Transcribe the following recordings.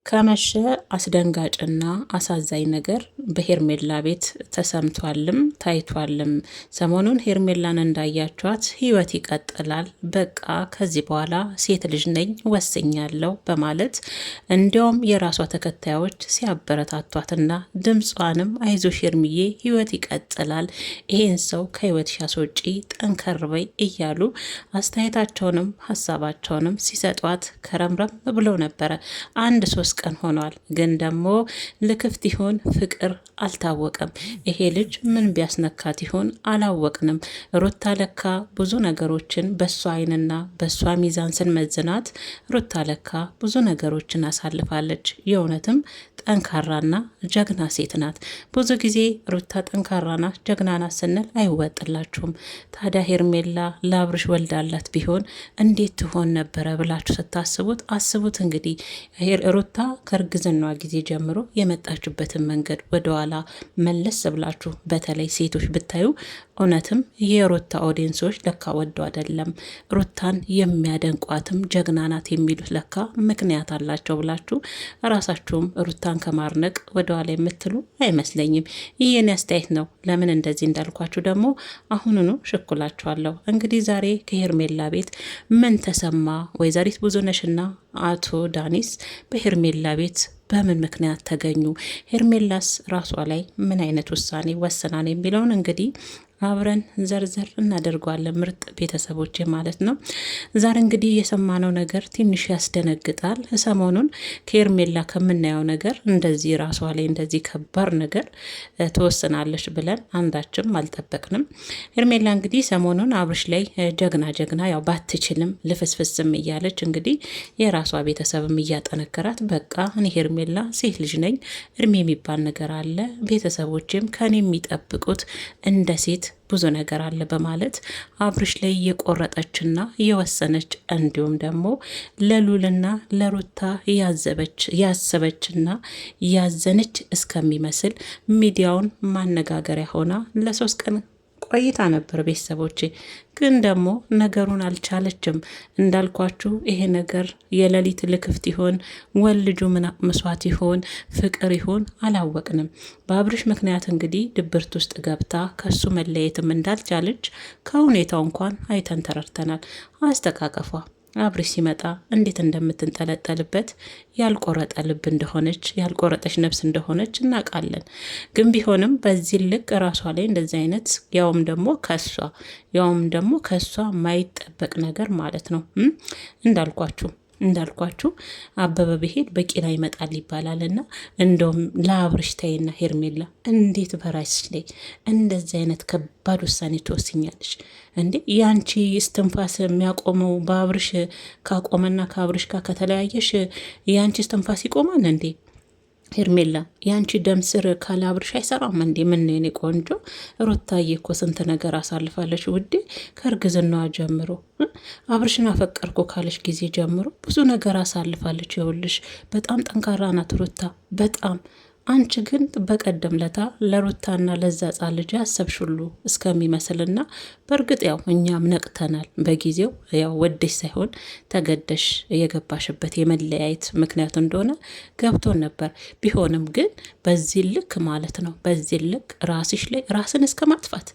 ከመሸ አስደንጋጭና አሳዛኝ ነገር በሄርሜላ ቤት ተሰምቷልም ታይቷልም። ሰሞኑን ሄርሜላን እንዳያቿት ህይወት ይቀጥላል፣ በቃ ከዚህ በኋላ ሴት ልጅ ነኝ ወስኛለሁ በማለት እንዲያውም የራሷ ተከታዮች ሲያበረታቷትና ድምጿንም አይዞሽ ሄርሚዬ ህይወት ይቀጥላል፣ ይሄን ሰው ከህይወትሽ አስወጪ፣ ጠንከር በይ እያሉ አስተያየታቸውንም ሀሳባቸውንም ሲሰጧት ከረምረም ብለው ነበረ። አንድ 3 ቀን ሆኗል። ግን ደግሞ ልክፍት ይሆን ፍቅር አልታወቀም። ይሄ ልጅ ምን ቢያስነካት ይሆን አላወቅንም። ሩታ ለካ ብዙ ነገሮችን በሷ አይንና በሷ ሚዛን ስንመዝናት ሩታ ለካ ብዙ ነገሮችን አሳልፋለች። የእውነትም ጠንካራና ጀግና ሴት ናት። ብዙ ጊዜ ሩታ ጠንካራና ጀግና ናት ስንል አይወጥላችሁም። ታዲያ ሄርሜላ ለአብርሽ ወልዳላት ቢሆን እንዴት ትሆን ነበረ ብላችሁ ስታስቡት አስቡት። እንግዲህ ሩታ ከእርግዝናዋ ጊዜ ጀምሮ የመጣችበትን መንገድ ወደኋላ መለስ ብላችሁ በተለይ ሴቶች ብታዩ እውነትም የሩታ ኦዲየንሶች ለካ ወደው አይደለም ሩታን የሚያደንቋትም ጀግና ናት የሚሉት ለካ ምክንያት አላቸው ብላችሁ ራሳችሁም ሩታን ከማርነቅ ወደኋላ የምትሉ አይመስለኝም። ይህን አስተያየት ነው። ለምን እንደዚህ እንዳልኳችሁ ደግሞ አሁኑኑ ሽኩላችኋለሁ። እንግዲህ ዛሬ ከሄርሜላ ቤት ምን ተሰማ? ወይዘሪት ብዙነሽና አቶ ዳኒስ በሄርሜላ ቤት በምን ምክንያት ተገኙ? ሄርሜላስ ራሷ ላይ ምን አይነት ውሳኔ ወሰናን የሚለውን እንግዲህ አብረን ዘርዘር እናደርገዋለን። ምርጥ ቤተሰቦች ማለት ነው። ዛሬ እንግዲህ የሰማነው ነገር ትንሽ ያስደነግጣል። ሰሞኑን ከሄርሜላ ከምናየው ነገር እንደዚህ ራሷ ላይ እንደዚህ ከባድ ነገር ትወስናለች ብለን አንዳችም አልጠበቅንም። ሄርሜላ እንግዲህ ሰሞኑን አብርሽ ላይ ጀግና ያው ባትችልም ልፍስፍስም እያለች እንግዲህ የራሷ ቤተሰብም እያጠነከራት በቃ እኔ ሄርሜላ ሴት ልጅ ነኝ፣ እድሜ የሚባል ነገር አለ፣ ቤተሰቦችም ከኔ የሚጠብቁት እንደ ሴት ብዙ ነገር አለ በማለት አብርሽ ላይ የቆረጠችና የወሰነች እንዲሁም ደግሞ ለሉልና ለሩታ ያሰበችና ያዘነች እስከሚመስል ሚዲያውን ማነጋገሪያ ሆና ለ3 ቀን ቆይታ ነበር። ቤተሰቦቼ ግን ደግሞ ነገሩን አልቻለችም። እንዳልኳችሁ ይሄ ነገር የሌሊት ልክፍት ይሆን ወልጁ መስዋዕት ይሆን ፍቅር ይሆን አላወቅንም። በአብርሽ ምክንያት እንግዲህ ድብርት ውስጥ ገብታ ከሱ መለየትም እንዳልቻለች ከሁኔታው እንኳን አይተን ተረድተናል። አስተቃቀፏ አብርሽ ሲመጣ እንዴት እንደምትንጠለጠልበት ያልቆረጠ ልብ እንደሆነች ያልቆረጠች ነፍስ እንደሆነች እናውቃለን። ግን ቢሆንም በዚህ ልክ ራሷ ላይ እንደዚህ አይነት ያውም ደግሞ ከሷ ማይጠበቅ ነገር ማለት ነው። እንዳልኳችሁ አበበ ብሄድ በቂላ ይመጣል ይባላልና እንደውም ለአብርሽ ተይና ሄርሜላ እንዴት በራስሽ ላይ እንደዚህ አይነት ከባድ ውሳኔ ትወስኛለሽ እንዴ? ያንቺ እስትንፋስ የሚያቆመው በአብርሽ ካቆመና ከአብርሽ ጋር ከተለያየሽ ያንቺ እስትንፋስ ይቆማል እንዴ? ሄርሜላ ያንቺ ደም ስር ካለ አብርሽ አይሰራም እንዴ? ምን ነው የኔ ቆንጆ? ሩታዬ እኮ ስንት ነገር አሳልፋለች ውዴ። ከእርግዝናዋ ጀምሮ አብርሽን አፈቀርኩ ካለች ጊዜ ጀምሮ ብዙ ነገር አሳልፋለች። ይኸውልሽ በጣም ጠንካራ ናት ሩታ በጣም። አንቺ ግን በቀደም ለታ ለሩታና ለዛ ጻ ልጅ ያሰብሽ ሁሉ እስከሚመስልና በእርግጥ ያው እኛም ነቅተናል። በጊዜው ያው ወደሽ ሳይሆን ተገደሽ የገባሽበት የመለያየት ምክንያቱ እንደሆነ ገብቶን ነበር። ቢሆንም ግን በዚህ ልክ ማለት ነው በዚህ ልክ ራስሽ ላይ ራስን እስከ ማጥፋት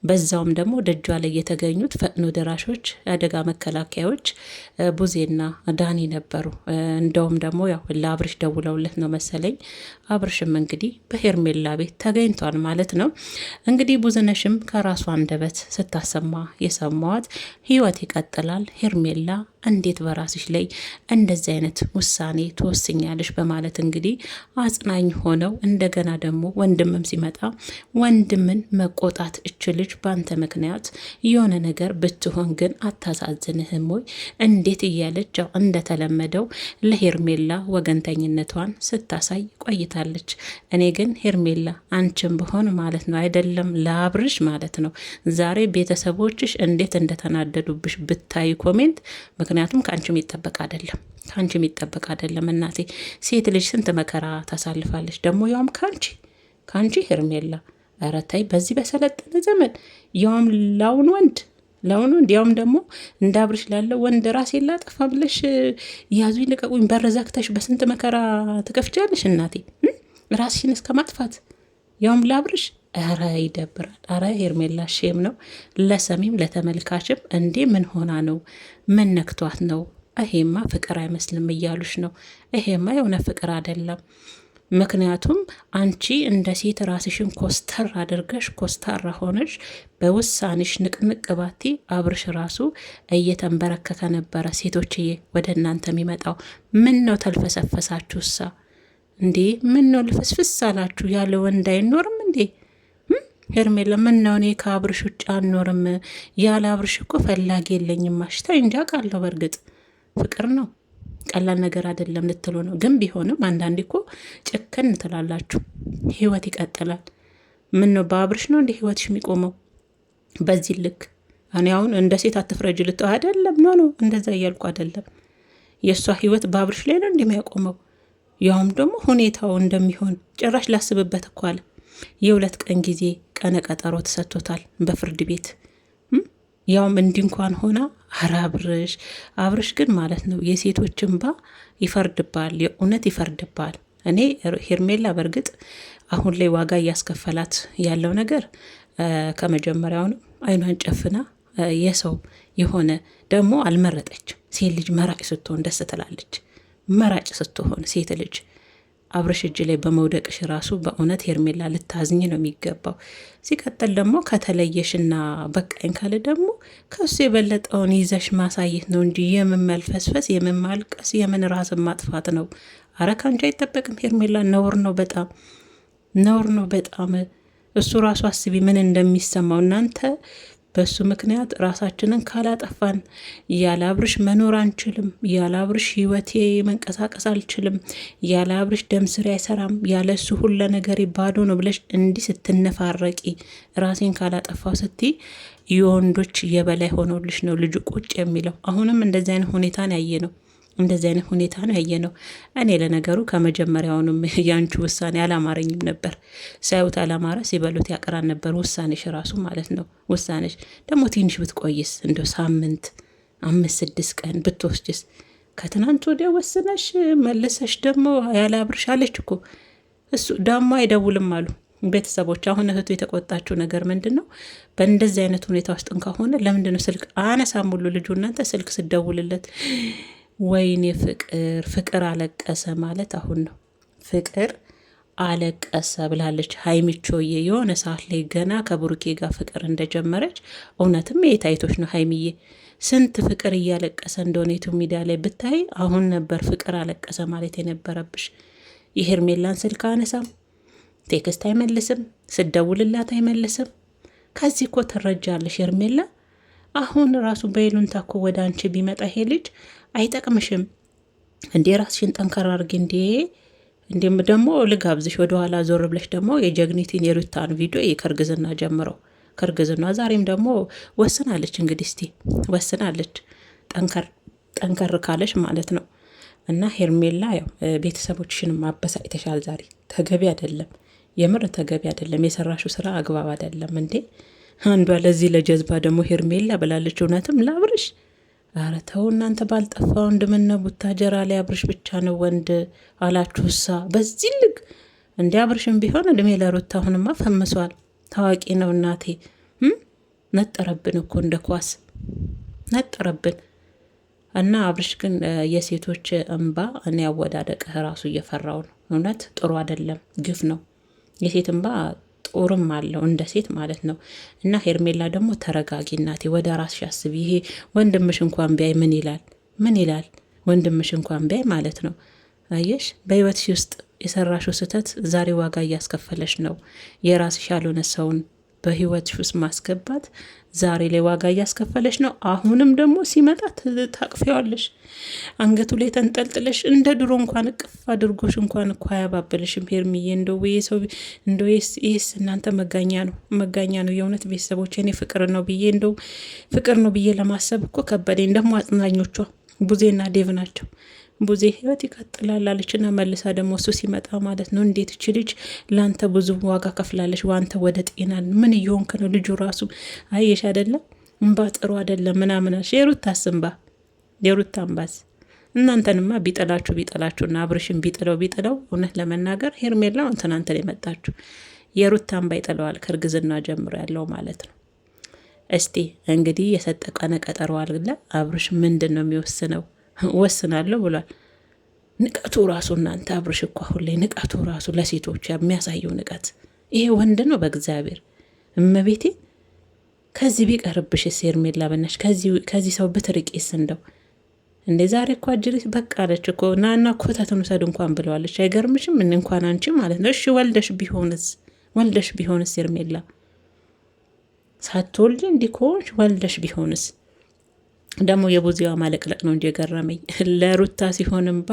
በዛውም ደግሞ ደጇ ላይ የተገኙት ፈጥኖ ደራሾች አደጋ መከላከያዎች ቡዜና ዳኒ ነበሩ። እንደውም ደግሞ ያው ለአብርሽ ደውለውለት ነው መሰለኝ። አብርሽም እንግዲህ በሄርሜላ ቤት ተገኝቷል ማለት ነው። እንግዲህ ብዙነሽም ከራሷ አንደበት ስታሰማ የሰማዋት ህይወት ይቀጥላል፣ ሄርሜላ እንዴት በራስሽ ላይ እንደዚህ አይነት ውሳኔ ትወስኛለሽ በማለት እንግዲህ አጽናኝ ሆነው እንደገና ደግሞ ወንድምም ሲመጣ ወንድምን መቆጣት እችልጅ በአንተ ምክንያት የሆነ ነገር ብትሆን ግን አታሳዝንህም ወይ እንዴት እያለች ያው እንደተለመደው ለሄርሜላ ወገንተኝነቷን ስታሳይ ቆይታለች። እኔ ግን ሄርሜላ አንቺም ብሆን ማለት ነው አይደለም ለአብርሽ ማለት ነው ዛሬ ቤተሰቦችሽ እንዴት እንደተናደዱብሽ ብታይ ኮሜንት። ምክንያቱም ከአንቺ የሚጠበቅ አይደለም እናቴ። ሴት ልጅ ስንት መከራ ታሳልፋለች ደግሞ ያውም ከአንቺ ሄርሜላ። ኧረ ተይ በዚህ በሰለጠነ ዘመን ያውም ላውን ወንድ ለአሁኑ እንዲያውም ደግሞ እንደ አብርሽ ላለው ወንድ ራሴ ላጠፋ ብለሽ ያዙኝ ልቀቁኝ በር ዘግተሽ በስንት መከራ ትከፍቻለሽ እናቴ ራስሽን እስከ ማጥፋት ያውም ለአብርሽ። ኧረ ይደብራል። ኧረ ሄርሜላ ሼም ነው ለሰሚም ለተመልካችም። እንዴ ምን ሆና ነው? ምን ነክቷት ነው? ይሄማ ፍቅር አይመስልም እያሉሽ ነው። ይሄማ የሆነ ፍቅር አይደለም። ምክንያቱም አንቺ እንደ ሴት ራስሽን ኮስተር አድርገሽ ኮስታራ ሆነሽ በውሳኔሽ ንቅንቅ ባቲ አብርሽ ራሱ እየተንበረከከ ነበረ። ሴቶችዬ ወደ እናንተ የሚመጣው ምን ነው ተልፈሰፈሳችሁሳ እንዴ? ምን ነው ልፍስፍስ አላችሁ? ያለ ወንድ አይኖርም እንዴ? ሄርሜላ ምን ነው እኔ ከአብርሽ ውጭ አልኖርም፣ ያለ አብርሽ እኮ ፈላጊ የለኝም። ማሽታ እንጃ ቃለሁ። በእርግጥ ፍቅር ነው ቀላል ነገር አይደለም ልትሉ ነው። ግን ቢሆንም አንዳንዴ እኮ ጭክን ትላላችሁ። ህይወት ይቀጥላል። ምን ነው በአብርሽ ነው እንደ ህይወትሽ የሚቆመው በዚህ ልክ? እኔ አሁን እንደ ሴት አትፍረጅ ልተው አይደለም። ኖ እንደዛ እያልኩ አይደለም። የእሷ ህይወት በአብርሽ ላይ ነው እንደሚያቆመው። ያውም ደግሞ ሁኔታው እንደሚሆን ጭራሽ ላስብበት እኮ አለ። የ2 ቀን ጊዜ ቀነ ቀጠሮ ተሰጥቶታል በፍርድ ቤት። ያውም እንዲህ እንኳን ሆና አብርሽ ግን ማለት ነው የሴቶች እንባ ይፈርድባል፣ የእውነት ይፈርድባል። እኔ ሄርሜላ በእርግጥ አሁን ላይ ዋጋ እያስከፈላት ያለው ነገር ከመጀመሪያውንም አይኗን ጨፍና የሰው የሆነ ደግሞ አልመረጠችም። ሴት ልጅ መራጭ ስትሆን ደስ ትላለች። መራጭ ስትሆን ሴት ልጅ አብርሽ እጅ ላይ በመውደቅሽ ራሱ በእውነት ሄርሜላ ልታዝኝ ነው የሚገባው። ሲቀጥል ደግሞ ከተለየሽና በቃኝ ካለ ደግሞ ከሱ የበለጠውን ይዘሽ ማሳየት ነው እንጂ የምን መልፈስፈስ፣ የምን ማልቀስ፣ የምን ራስን ማጥፋት ነው። አረ ካንቺ አይጠበቅም ሄርሜላ። ነውር ነው፣ በጣም ነውር ነው በጣም። እሱ ራሱ አስቢ ምን እንደሚሰማው እናንተ። በሱ ምክንያት ራሳችንን ካላጠፋን ያለ አብርሽ መኖር አንችልም። ያለ አብርሽ ህይወቴ መንቀሳቀስ አልችልም። ያለ አብርሽ ደም ስሬ አይሰራም። ያለ እሱ ሁሉ ነገር ባዶ ነው ብለሽ እንዲህ ስትነፋረቂ ራሴን ካላጠፋው ስትይ የወንዶች የበላይ ሆኖልሽ ነው ልጁ ቁጭ የሚለው። አሁንም እንደዚህ አይነት ሁኔታን ያየ ነው። እንደዚህ አይነት ሁኔታ ነው ያየ ነው። እኔ ለነገሩ ከመጀመሪያውንም ያንቺ ውሳኔ አላማረኝም ነበር። ሳዩት አላማረ ሲበሉት ያቀራን ነበር ውሳኔሽ ራሱ ማለት ነው። ውሳኔሽ ደግሞ ትንሽ ብትቆይስ እንደ ሳምንት 5-6 ቀን ብትወስጅስ? ከትናንት ወዲያ ወስነሽ መልሰሽ ደግሞ ያለ አብርሽ አለች እኮ። እሱ ደግሞ አይደውልም አሉ ቤተሰቦች። አሁን እህቱ የተቆጣችው ነገር ምንድን ነው? በእንደዚህ አይነት ሁኔታ ውስጥ ከሆነ ለምንድን ነው ስልክ አነሳም ሁሉ ልጁ እናንተ ስልክ ስደውልለት ወይኔ ፍቅር አለቀሰ ማለት አሁን ነው። ፍቅር አለቀሰ ብላለች ሀይሚቾዬ። የሆነ ሰዓት ላይ ገና ከብሩኬ ጋር ፍቅር እንደጀመረች እውነትም የታይቶች ነው ሀይሚዬ። ስንት ፍቅር እያለቀሰ እንደሆነ ዩቱብ ሚዲያ ላይ ብታይ አሁን ነበር ፍቅር አለቀሰ ማለት የነበረብሽ። የሄርሜላን ስልክ አነሳም፣ ቴክስት አይመልስም፣ ስደውልላት አይመልስም። ከዚህ እኮ ትረጃለሽ ሄርሜላ። አሁን ራሱ በይሉንታ እኮ ወደ አንቺ ቢመጣ ይሄ ልጅ አይጠቅምሽም እንዴ? ራስሽን ጠንከር አድርጊ እንዴ። እንዴም ደግሞ ልጋብዝሽ ወደኋላ ዞር ብለሽ ደግሞ የጀግኒቲን የሩታን ቪዲዮ ከእርግዝና ጀምረው ከእርግዝና ዛሬም ደግሞ ወስናለች። እንግዲህ እስቲ ወስናለች ጠንከር ካለሽ ማለት ነው። እና ሄርሜላ ያው ቤተሰቦችሽን ማበሳጭተሻል ዛሬ። ተገቢ አይደለም፣ የምር ተገቢ አይደለም። የሰራሽው ስራ አግባብ አይደለም እንዴ። አንዷ ለዚህ ለጀዝባ ደግሞ ሄርሜላ ብላለች። እውነትም ለአብርሽ ኧረ ተው እናንተ ባልጠፋ ወንድ ምነው ቡታጀራ ላይ አብርሽ ብቻ ነው ወንድ አላችሁሳ? በዚህ ልክ እንዲ አብርሽም ቢሆን እድሜ ለሩታ አሁንማ ፈምሷል። ታዋቂ ነው እናቴ። ነጠረብን እኮ እንደ ኳስ ነጠረብን። እና አብርሽ ግን የሴቶች እንባ እኔ አወዳደቅህ ራሱ እየፈራው ነው። እውነት ጥሩ አይደለም፣ ግፍ ነው። የሴት እንባ ጦርም አለው እንደ ሴት ማለት ነው። እና ሄርሜላ ደግሞ ተረጋጊ እናቴ፣ ወደ ራስሽ አስቢ። ይሄ ወንድምሽ እንኳን ቢያይ ምን ይላል? ወንድምሽ እንኳን ቢያይ ማለት ነው። አየሽ፣ በህይወትሽ ውስጥ የሰራሽው ስህተት ዛሬ ዋጋ እያስከፈለሽ ነው። የራስሽ ያልሆነ ሰውን በህይወትሽ ውስጥ ማስገባት ዛሬ ላይ ዋጋ እያስከፈለሽ ነው። አሁንም ደግሞ ሲመጣ ታቅፊዋለሽ፣ አንገቱ ላይ ተንጠልጥለሽ እንደ ድሮ እንኳን እቅፍ አድርጎሽ እንኳን እኮ አያባብልሽም ሄርሚዬ። እንደው ይህስ እናንተ መጋኛ ነው የእውነት ቤተሰቦች። እኔ ፍቅር ነው ብዬ ለማሰብ እኮ ከበደኝ። ደግሞ አጽናኞቿ ቡዜና ዴቭ ናቸው። ቡዜ ህይወት ይቀጥላል አለችና መልሳ ደግሞ እሱ ሲመጣ ማለት ነው እንዴት እቺ ልጅ ለአንተ ብዙ ዋጋ ከፍላለች፣ ዋንተ ወደ ጤና ምን እየሆንክ ነው? ልጁ ራሱ አየሽ አይደለም እንባ ጥሩ አይደለም ምናምናሽ የሩታስ እንባ የሩታ እንባስ እናንተንማ ቢጠላችሁና አብርሽን ቢጥለው እውነት ለመናገር ሄርሜላ ትናንትን የመጣችሁ የሩታ እንባ ይጥለዋል ከእርግዝና ጀምሮ ያለው ማለት ነው። እስቲ እንግዲህ የሰጠ ቀነ ቀጠሮ አለ። አብርሽ ምንድን ነው የሚወስነው? ወስናለሁ ብሏል። ንቀቱ ራሱ እናንተ አብርሽ እኮ አሁን ላይ ንቀቱ ራሱ ለሴቶች የሚያሳየው ንቀት ይሄ ወንድ ነው። በእግዚአብሔር እመቤቴ ከዚህ ቢቀርብሽ ሄርሜላ በናትሽ ከዚህ ሰው ብትርቂስ እንደው እንዴ ዛሬ እኮ አጅሪት በቃ አለች እኮ ናና ኮተትን ውሰድ እንኳን ብለዋለች። አይገርምሽም? እንኳን አንቺ ማለት ነው። እሺ ወልደሽ ቢሆንስ ሄርሜላ ሳትወልጂ እንዲህ ከሆንሽ ወልደሽ ቢሆንስ? ደግሞ የቡዚዋ ማለቅለቅ ነው እንጂ የገረመኝ ለሩታ ሲሆንምባ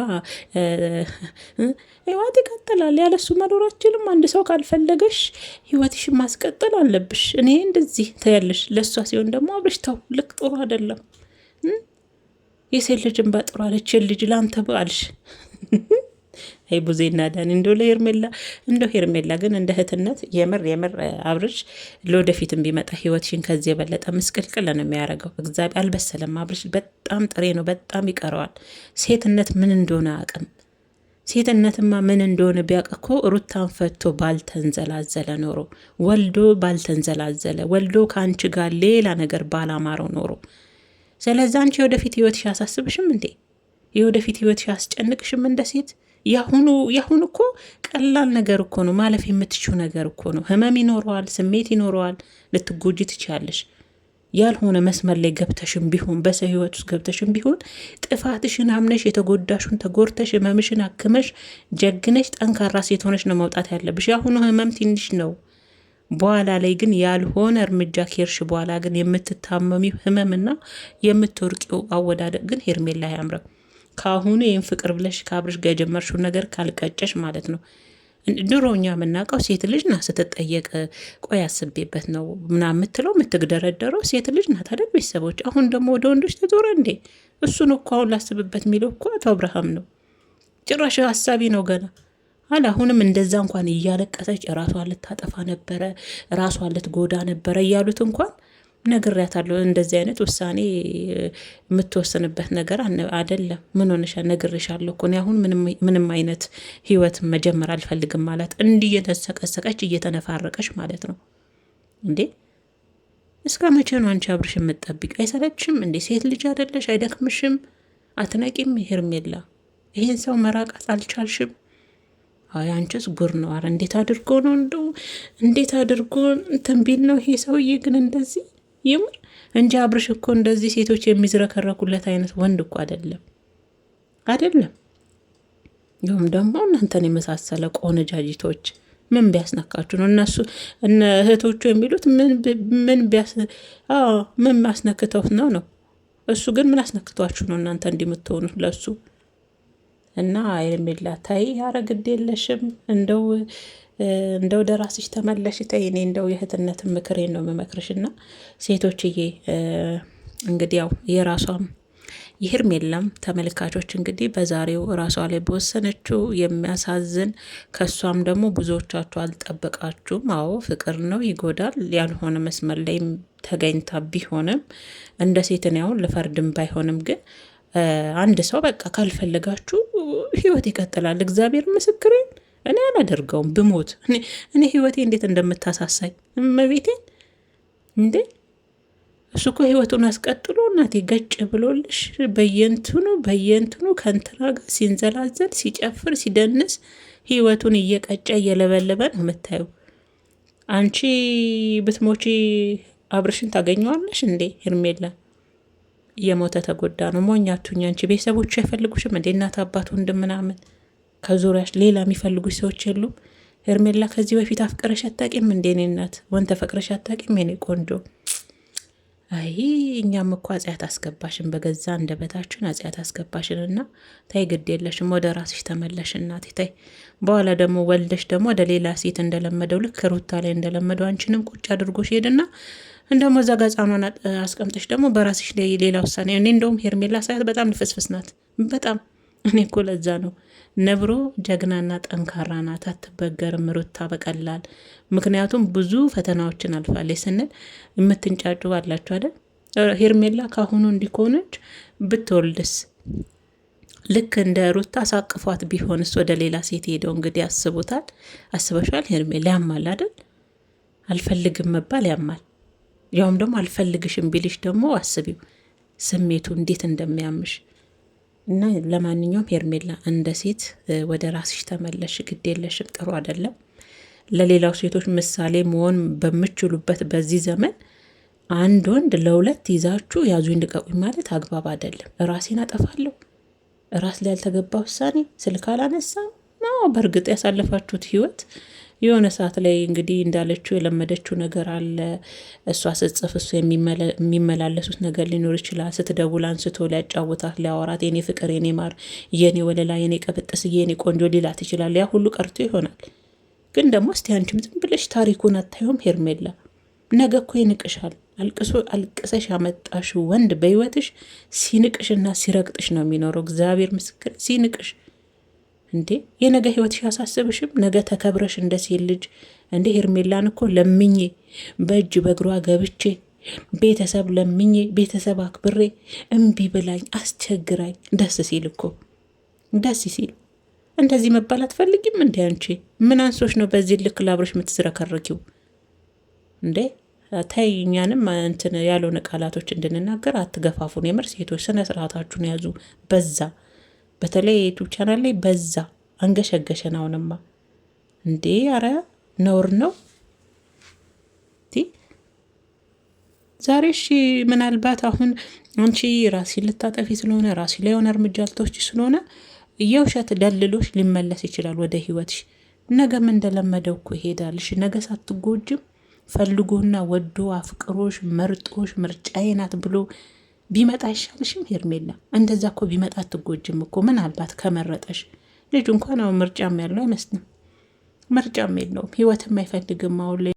ህይወት ይቀጥላል። ያለሱ መኖር አትችልም። አንድ ሰው ካልፈለገሽ ህይወትሽን ማስቀጠል አለብሽ። እኔ እንደዚህ ታያለሽ። ለእሷ ሲሆን ደግሞ አብርሽ ተው፣ ልክ ጥሩ አይደለም። የሴት ልጅን በጥሩ አለች ልጅ ላንተ ባልሽ አይ ቡዜና ዳኒ እንደው ሄርሜላ ግን እንደ እህትነት የምር አብርሽ ለወደፊትም ቢመጣ ህይወትሽን ከዚህ የበለጠ ምስቅልቅል ነው የሚያደርገው። እግዚአብሔር አልበሰለም። አብርሽ በጣም ጥሬ ነው፣ በጣም ይቀረዋል። ሴትነት ምን እንደሆነ አቅም ሴትነትማ ምን እንደሆነ ቢያውቅ እኮ ሩታን ፈቶ ባልተንዘላዘለ ኖሮ ወልዶ ከአንቺ ጋር ሌላ ነገር ባላማረው ኖሮ። ስለዚህ አንቺ የወደፊት ህይወትሽ ያሳስብሽም እንዴ? የወደፊት ህይወትሽ ያስጨንቅሽም? እንደ ሴት ያሁኑ እኮ ቀላል ነገር እኮ ነው፣ ማለፍ የምትችው ነገር እኮ ነው። ህመም ይኖረዋል፣ ስሜት ይኖረዋል፣ ልትጎጂ ትችያለሽ። ያልሆነ መስመር ላይ ገብተሽም ቢሆን በሰው ህይወት ውስጥ ገብተሽም ቢሆን ጥፋትሽን አምነሽ የተጎዳሹን ተጎርተሽ ህመምሽን አክመሽ ጀግነሽ ጠንካራ ሴት ሆነሽ ነው መውጣት ያለብሽ። ያሁኑ ህመም ትንሽ ነው። በኋላ ላይ ግን ያልሆነ እርምጃ ከርሽ በኋላ ግን የምትታመሚው ህመምና የምትወርቂው አወዳደቅ ግን ሄርሜላ አያምርም። ካሁኑ ይህን ፍቅር ብለሽ ከአብርሽ ጋር የጀመርሽው ነገር ካልቀጨሽ ማለት ነው። ድሮኛ የምናውቀው ሴት ልጅ ናት ስትጠየቅ ቆይ አስቤበት ነው ምናምን የምትለው የምትግደረደረው ሴት ልጅ ናት አይደል? ቤተሰቦች አሁን ደግሞ ወደ ወንዶች ተዞረ እንዴ? እሱን እኮ አሁን ላስብበት የሚለው እኮ አቶ አብርሃም ነው። ጭራሽ ሀሳቢ ነው ገና አሁንም እንደዛ እንኳን እያለቀሰች ራሷን ልታጠፋ ነበረ፣ ራሷን ልትጎዳ ነበረ እያሉት እንኳን ነግሬያታለሁ። እንደዚህ አይነት ውሳኔ የምትወስንበት ነገር አይደለም። ምን ሆነሻ? ነግሬሻለሁ እኮ አሁን ምንም አይነት ህይወት መጀመር አልፈልግም ማለት እንዲህ እየተሰቀሰቀች እየተነፋረቀች ማለት ነው እንዴ። እስከ መቼ ነው አንቺ አብርሽ የምትጠብቅ? አይሰለችም እንዴ? ሴት ልጅ አይደለሽ? አይደክምሽም? አትነቂም? ሄርሜላ ይህን ሰው መራቃት አልቻልሽም? አይ አንቺስ ጉር ነው። አረ እንዴት አድርጎ ነው እንዴት አድርጎ ተንቢል ነው ይሄ ሰውዬ ግን እንደዚህ ይምር እንጂ አብርሽ እኮ እንደዚህ ሴቶች የሚዝረከረኩለት አይነት ወንድ እኮ አይደለም። ይሁም ደግሞ እናንተን የመሳሰለ ቆነጃጅቶች ምን ቢያስነካችሁ ነው? እነሱ እህቶቹ የሚሉት ምን ማስነክተው ነው? እሱ ግን ምን አስነክቷችሁ ነው እናንተ እንዲምትሆኑት ለሱ? እና ሄርሜላ ታይ ያረግድ የለሽም እንደው ደራስሽ ተመለሽ። ታይ እኔ እንደው የእህትነት ምክሬን ነው የምመክርሽና ሴቶችዬ እንግዲህ ያው የራሷም የሄርሜላም ተመልካቾች እንግዲህ በዛሬው ራሷ ላይ በወሰነችው የሚያሳዝን ከሷም ደግሞ ብዙዎቻችሁ አልጠበቃችሁም። አዎ ፍቅር ነው ይጎዳል። ያልሆነ መስመር ላይ ተገኝታ ቢሆንም እንደ ሴትን ያሁን ልፈርድም ባይሆንም ግን አንድ ሰው በቃ ካልፈለጋችሁ ህይወት ይቀጥላል። እግዚአብሔር ምስክሬን እኔ አላደርገውም ብሞት እኔ ህይወቴ እንዴት እንደምታሳሳኝ እመቤቴን እንዴ። እሱ እኮ ህይወቱን አስቀጥሎ እናቴ ገጭ ብሎልሽ በየንትኑ ከንትና ጋር ሲንዘላዘል ሲጨፍር ሲደንስ ህይወቱን እየቀጨ እየለበለበ ነው የምታዩ። አንቺ ብትሞቺ አብርሽን ታገኘዋለሽ እንዴ? ሄርሜላ እየሞተ ተጎዳ ነው። ሞኛቱኝ አንቺ ቤተሰቦቹ አይፈልጉሽም እንዴ? እናት አባት ወንድም ምናምን ከዙሪያሽ ሌላ የሚፈልጉሽ ሰዎች የሉም? ሄርሜላ ከዚህ በፊት አፍቅረሽ አታቂም እንዴ? እኔ እናት ወንተ ፈቅረሽ አታቂም? የኔ ቆንጆ አይ እኛም እኮ አጽያት አስገባሽን፣ በገዛ እንደበታችን አጽያት አስገባሽን። እና ታይ ግድ የለሽም ወደ ራስሽ ተመለሽ እናቴ ታይ። በኋላ ደግሞ ወልደሽ ደግሞ ወደ ሌላ ሴት እንደለመደው ልክ ሩታ ላይ እንደለመደው አንቺንም ቁጭ አድርጎሽ ሄድና እንደሞ እዛ ጋር ጻኗን አስቀምጠሽ ደግሞ በራስሽ ላይ ሌላ ውሳኔ። እኔ እንደውም ሄርሜላ ሳያት በጣም ልፍስፍስ ናት በጣም። እኔ እኮ ለዛ ነው ነብሮ ጀግናና ጠንካራ ናት፣ አትበገርም ሩታ በቀላል። ምክንያቱም ብዙ ፈተናዎችን አልፋለች ስንል የምትንጫጩ አላችሁ አይደል? ሄርሜላ ካሁኑ እንዲኮነች ብትወልድስ? ልክ እንደ ሩታ አሳቅፏት ቢሆንስ? ወደ ሌላ ሴት ሄደው እንግዲህ አስቡታል። አስበሻል? ሄርሜላ ያማል አይደል? አልፈልግም መባል ያማል። ያውም ደግሞ አልፈልግሽም ቢልሽ ደግሞ አስቢው ስሜቱ እንዴት እንደሚያምሽ። እና ለማንኛውም ሄርሜላ እንደ ሴት ወደ ራስሽ ተመለሽ። ግድ የለሽም፣ ጥሩ አይደለም። ለሌላው ሴቶች ምሳሌ መሆን በምችሉበት በዚህ ዘመን አንድ ወንድ ለሁለት ይዛችሁ ያዙኝ ልቀቁኝ ማለት አግባብ አይደለም። ራሴን አጠፋለሁ፣ ራስ ላይ ያልተገባ ውሳኔ፣ ስልክ አላነሳም ነው። በእርግጥ ያሳለፋችሁት ህይወት የሆነ ሰዓት ላይ እንግዲህ እንዳለችው የለመደችው ነገር አለ። እሷ ስትጽፍ እሱ የሚመላለሱት ነገር ሊኖር ይችላል። ስትደውል አንስቶ ሊያጫውታት ሊያወራት፣ የኔ ፍቅር፣ የኔ ማር፣ የኔ ወለላ፣ የኔ ቀብጥስ፣ የኔ ቆንጆ ሊላት ይችላል። ያ ሁሉ ቀርቶ ይሆናል። ግን ደግሞ እስቲ አንቺም ዝም ብለሽ ታሪኩን አታዩም? ሄርሜላ ነገ እኮ ይንቅሻል። አልቅሰሽ ያመጣሽ ወንድ በህይወትሽ ሲንቅሽና ሲረግጥሽ ነው የሚኖረው። እግዚአብሔር ምስክር፣ ሲንቅሽ እንዴ የነገ ህይወትሽ ያሳስብሽም? ነገ ተከብረሽ እንደ ሴት ልጅ እንዴ ሄርሜላን እኮ ለምኜ በእጅ በእግሯ ገብቼ ቤተሰብ ለምኜ ቤተሰብ አክብሬ እምቢ ብላኝ አስቸግራኝ ደስ ሲል እኮ ደስ ሲል እንደዚህ መባል አትፈልጊም እንዴ? አንቺ ምን አንሶች ነው በዚህ ልክ ላብረሽ የምትዝረከረኪው እንዴ? ተይ፣ እኛንም እንትን ያልሆነ ቃላቶች እንድንናገር አትገፋፉን። የምር ሴቶች ስነ ስርዓታችሁን ያዙ። በዛ በተለይ ዩቱብ ቻናል ላይ በዛ አንገሸገሸን። አሁንማ እንዴ አረ ነውር ነው። ዛሬ እሺ ምናልባት አሁን አንቺ ራሲ ልታጠፊ ስለሆነ ራሲ ላይ የሆነ እርምጃ ልትወስጂ ስለሆነ የውሸት ደልሎች ሊመለስ ይችላል ወደ ህይወትሽ። ነገም እንደለመደው እኮ ይሄዳልሽ። ነገ ሳትጎጅም ፈልጎና ወዶ አፍቅሮሽ መርጦሽ ምርጫዬ ናት ብሎ ቢመጣ አይሻልሽም? ሄርሜላ እንደዛ እኮ ቢመጣ አትጎጅም እኮ። ምናልባት ከመረጠሽ ልጁ እንኳን አሁን ምርጫም ያለው አይመስልም። ምርጫም የለውም፣ ህይወትም አይፈልግም አሁን ላይ